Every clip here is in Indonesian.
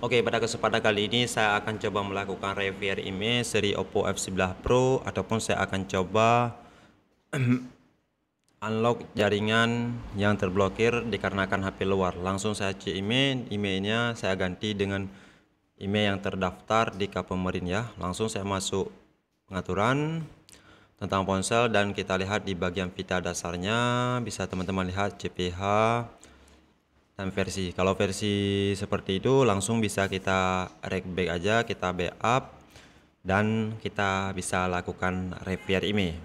Oke, pada kesempatan kali ini saya akan coba melakukan review image seri Oppo F11 Pro ataupun saya akan coba unlock jaringan yang terblokir dikarenakan HP luar. Langsung saya cek emailnya saya ganti dengan email yang terdaftar di Kapemerin ya. Langsung saya masuk pengaturan tentang ponsel dan kita lihat di bagian pita dasarnya bisa teman-teman lihat CPH dan versi. Kalau versi seperti itu langsung bisa kita back aja, kita backup dan kita bisa lakukan repair email.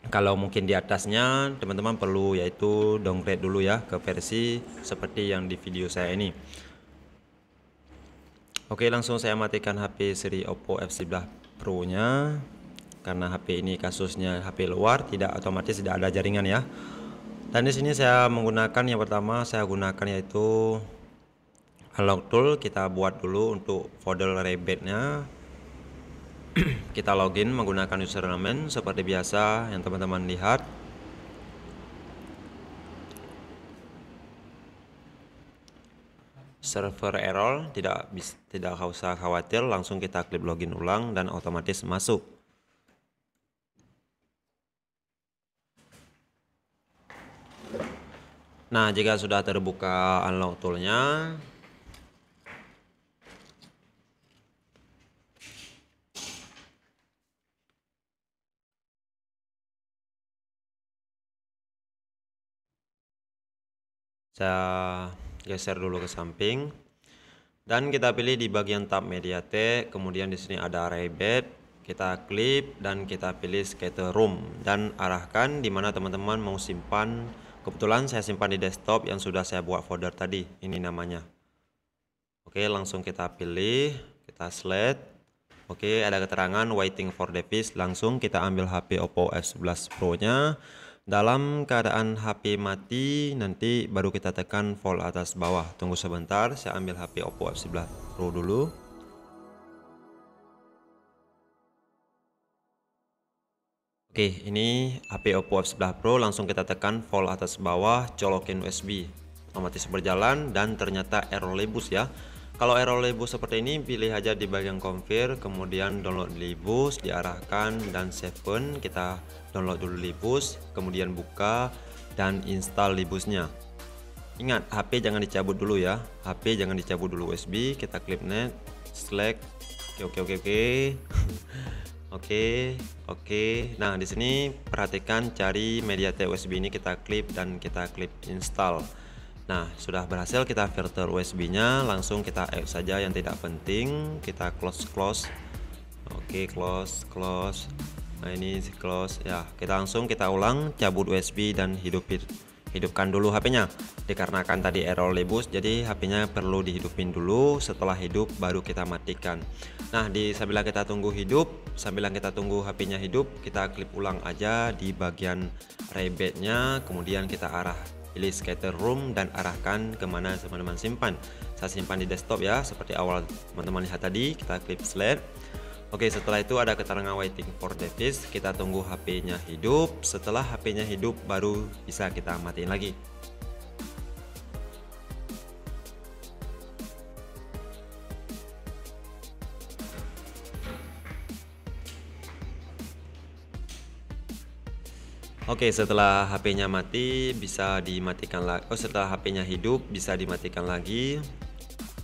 Kalau mungkin di atasnya teman-teman perlu yaitu downgrade dulu ya ke versi seperti yang di video saya ini. Oke, langsung saya matikan HP seri Oppo F11 Pro nya karena HP ini kasusnya HP luar, tidak otomatis tidak ada jaringan ya. Dan di sini saya menggunakan yang pertama saya gunakan yaitu unlock tool. Kita buat dulu untuk folder rebate-nya. Kita login menggunakan username seperti biasa yang teman-teman lihat. Server error, tidak usah khawatir, langsung kita klik login ulang dan otomatis masuk. Nah, jika sudah terbuka unlock toolnya, saya geser dulu ke samping dan kita pilih di bagian tab MediaTek. Kemudian di sini ada rebate, kita klik dan kita pilih scatter room dan arahkan di mana teman-teman mau simpan. Kebetulan saya simpan di desktop yang sudah saya buat folder tadi, ini namanya. Oke, langsung kita pilih, kita select. Oke, ada keterangan waiting for device. Langsung kita ambil HP Oppo F11 Pro nya. Dalam keadaan HP mati, nanti baru kita tekan volume atas bawah. Tunggu sebentar, saya ambil HP Oppo F11 Pro dulu. Oke, ini HP Oppo F11 Pro, langsung kita tekan volume atas bawah, colokin USB. Otomatis berjalan dan ternyata error Libus ya. Kalau error Libus seperti ini, pilih aja di bagian config, kemudian download Libus, diarahkan dan save. Kita download dulu Libus, kemudian buka dan install Libusnya. Ingat, HP jangan dicabut dulu ya. HP jangan dicabut dulu USB, kita klik net, select. Oke. Oke. Nah, di sini perhatikan cari MediaTek USB ini, kita klik dan kita klik install. Nah, sudah berhasil kita filter USB-nya, langsung kita X saja yang tidak penting, kita close. Oke, close. Nah, ini close ya. Kita ulang cabut USB dan hidupkan dulu HP-nya. Dikarenakan tadi error Libus, jadi HP-nya perlu dihidupin dulu. Setelah hidup baru kita matikan. Nah, sambil kita tunggu HP-nya hidup, kita klik ulang aja di bagian rebate-nya, kemudian kita pilih scatter room dan arahkan kemana teman-teman simpan. Saya simpan di desktop ya, seperti awal teman-teman lihat tadi. Kita klik select. Oke, setelah itu ada keterangan waiting for device, kita tunggu HP-nya hidup. Setelah HP-nya hidup baru bisa kita matiin lagi. Oke, setelah HP-nya mati bisa dimatikan lagi. Setelah HP-nya hidup bisa dimatikan lagi.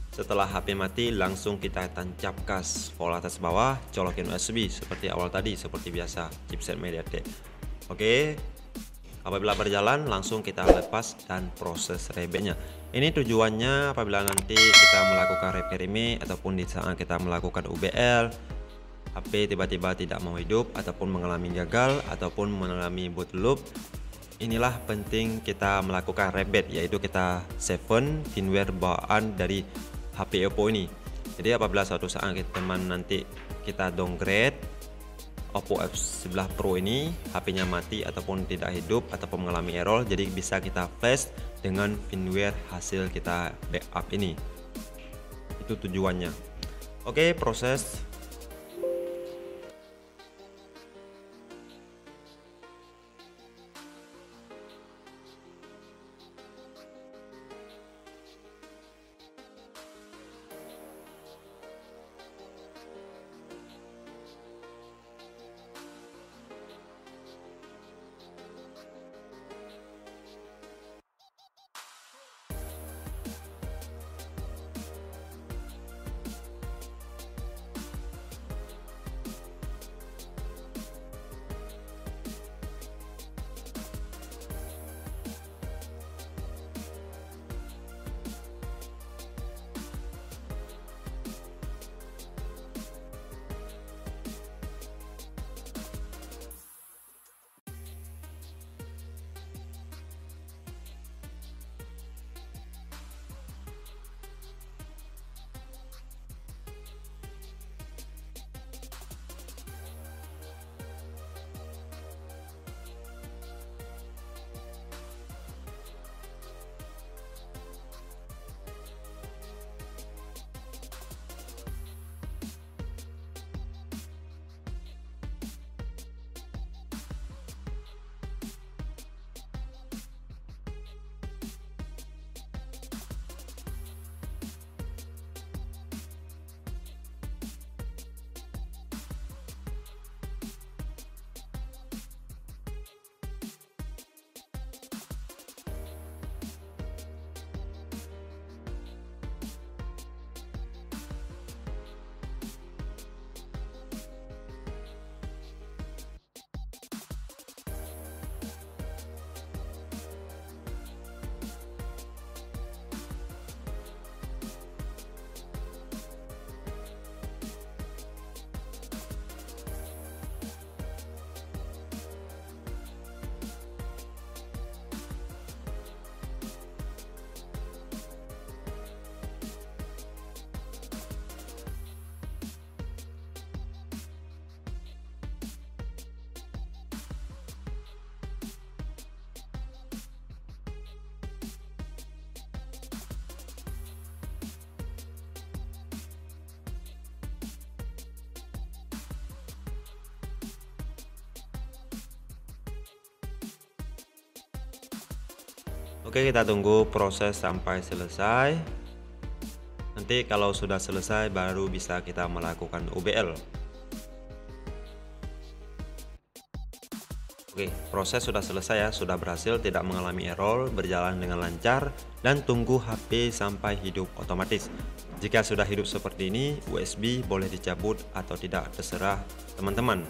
Setelah HP mati langsung kita tancap gas volume atas bawah, colokin USB seperti awal tadi, seperti biasa chipset MediaTek. Oke, apabila berjalan langsung kita lepas dan proses rebate-nya. Ini tujuannya apabila nanti kita melakukan repair ini ataupun di saat kita melakukan UBL, HP tiba-tiba tidak mau hidup ataupun mengalami gagal ataupun mengalami boot loop. Inilah penting kita melakukan rebate, yaitu kita save firmware bawaan dari HP Oppo ini. Jadi apabila suatu saat teman nanti kita downgrade Oppo F11 Pro ini, HP-nya mati ataupun tidak hidup ataupun mengalami error, jadi bisa kita flash dengan firmware hasil kita backup ini. Itu tujuannya. Oke, proses. Oke, kita tunggu proses sampai selesai. Nanti kalau sudah selesai baru bisa kita melakukan UBL. Oke, proses sudah selesai ya, sudah berhasil, tidak mengalami error, berjalan dengan lancar, dan tunggu HP sampai hidup otomatis. Jika sudah hidup seperti ini, USB boleh dicabut atau tidak, terserah teman-teman.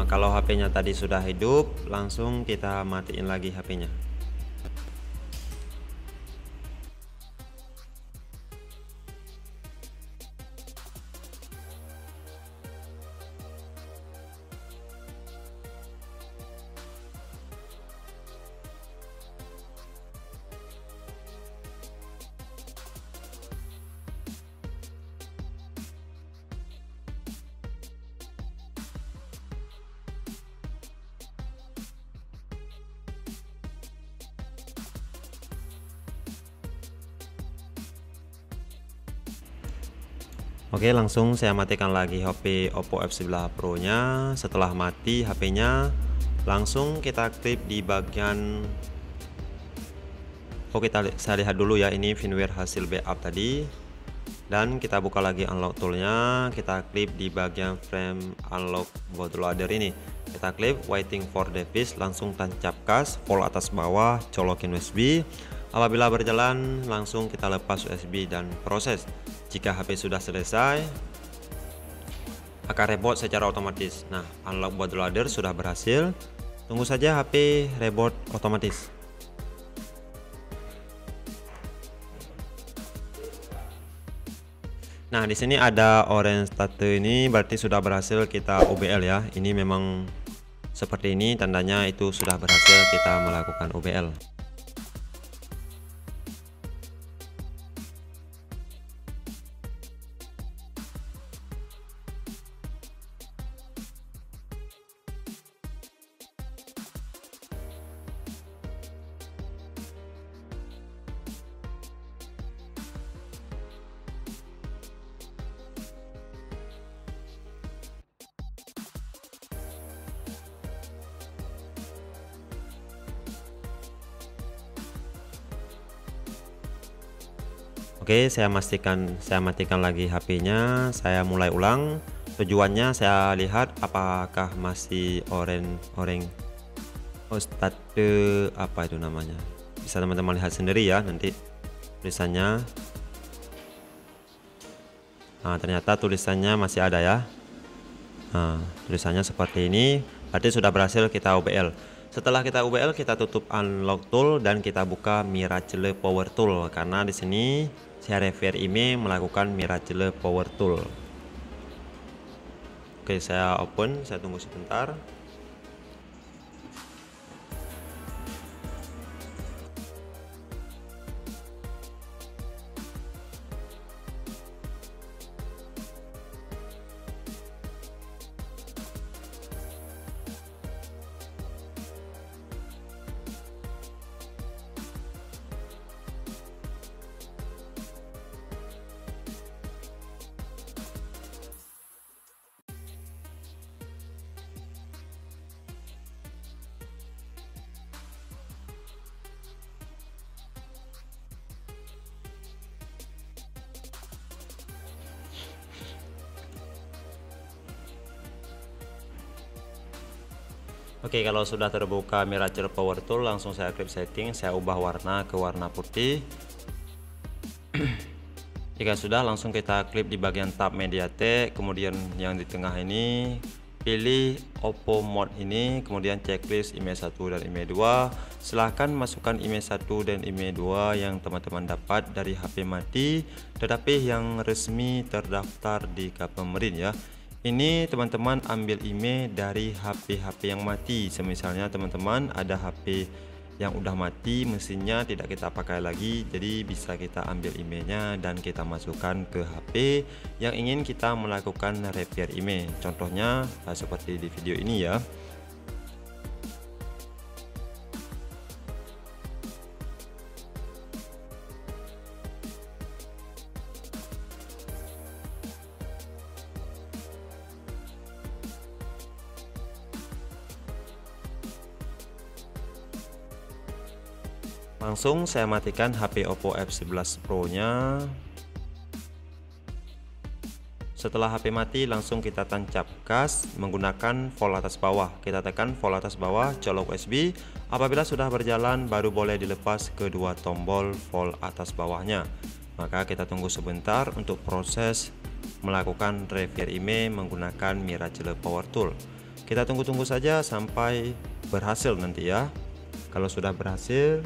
Kalau HP-nya tadi sudah hidup, langsung kita matiin lagi HP-nya. Oke, langsung saya matikan lagi HP Oppo F11 Pro nya. Setelah mati HP-nya, langsung kita klik di bagian saya lihat dulu ya, ini firmware hasil backup tadi. Dan kita buka lagi unlock toolnya, kita klik di bagian frame unlock bootloader ini. Kita klik waiting for device, langsung tancap gas, poll atas bawah, colokin USB. Apabila berjalan, langsung kita lepas USB dan proses. Jika HP sudah selesai, akan reboot secara otomatis. Nah, unlock bootloader sudah berhasil. Tunggu saja HP reboot otomatis. Nah, di sini ada orange state, ini berarti sudah berhasil kita UBL ya. Ini memang seperti ini tandanya, itu sudah berhasil kita melakukan UBL. Oke, saya matikan lagi HP-nya, saya mulai ulang. Tujuannya saya lihat apakah masih orange state, apa itu namanya. Bisa teman-teman lihat sendiri ya nanti tulisannya. Nah, ternyata tulisannya masih ada ya. Nah, tulisannya seperti ini, berarti sudah berhasil kita UBL. Setelah kita UBL, kita tutup unlock tool dan kita buka Miracle Power Tool, karena di sini saya refer email melakukan Miracle Power Tool. Oke, saya open, saya tunggu sebentar. Oke, kalau sudah terbuka Miracle Power Tool, langsung saya klik setting, saya ubah warna ke warna putih. Jika sudah, langsung kita klik di bagian tab MediaTek, kemudian yang di tengah ini pilih Oppo Mode ini, kemudian checklist IMEI 1 dan IMEI 2. Silahkan masukkan IMEI 1 dan IMEI 2 yang teman-teman dapat dari HP mati, tetapi yang resmi terdaftar di Kapmerin ya. Ini teman-teman ambil IMEI dari HP-HP yang mati. Semisalnya teman-teman ada HP yang udah mati, mesinnya tidak kita pakai lagi, jadi bisa kita ambil IMEI-nya dan kita masukkan ke HP yang ingin kita melakukan repair IMEI. Contohnya seperti di video ini ya. Langsung saya matikan HP Oppo F11 Pro nya. Setelah HP mati, langsung kita tancap gas menggunakan volt atas bawah. Kita tekan volt atas bawah, colok USB. Apabila sudah berjalan, baru boleh dilepas kedua tombol volt atas bawahnya. Maka kita tunggu sebentar untuk proses melakukan repair IMEI menggunakan Miracle Power Tool. Kita tunggu-tunggu saja sampai berhasil nanti ya. Kalau sudah berhasil,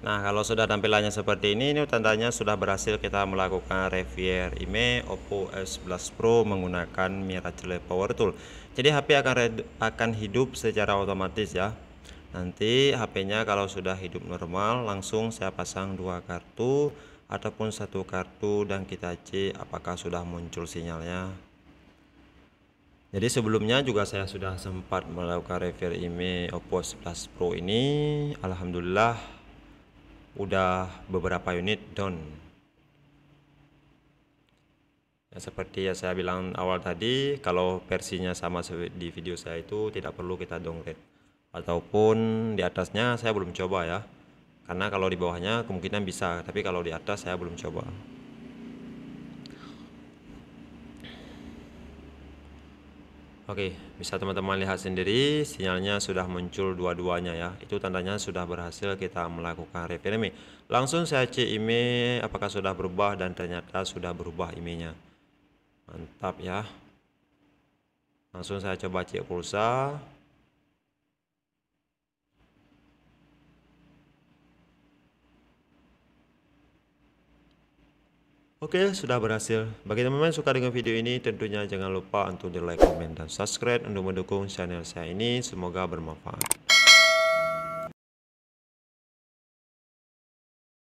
nah, kalau sudah tampilannya seperti ini tandanya sudah berhasil kita melakukan repair IMEI Oppo F11 Pro menggunakan Miracle Power Tool. Jadi HP akan hidup secara otomatis ya. Nanti HP-nya kalau sudah hidup normal, langsung saya pasang 2 kartu ataupun 1 kartu dan kita cek apakah sudah muncul sinyalnya. Jadi sebelumnya juga saya sudah sempat melakukan repair IMEI Oppo 11 Pro ini. Alhamdulillah udah beberapa unit down ya, seperti yang saya bilang awal tadi, kalau versinya sama di video saya itu tidak perlu kita downgrade, ataupun di atasnya saya belum coba ya, karena kalau di bawahnya kemungkinan bisa, tapi kalau di atas saya belum coba. Oke, bisa teman-teman lihat sendiri sinyalnya sudah muncul dua-duanya ya. Itu tandanya sudah berhasil kita melakukan repair IMEI. Langsung saya cek IMEI apakah sudah berubah, dan ternyata sudah berubah IMEI-nya. Mantap ya. Langsung saya coba cek pulsa. Oke, sudah berhasil. Bagi teman-teman yang suka dengan video ini, tentunya jangan lupa untuk di like, komen, dan subscribe untuk mendukung channel saya ini. Semoga bermanfaat.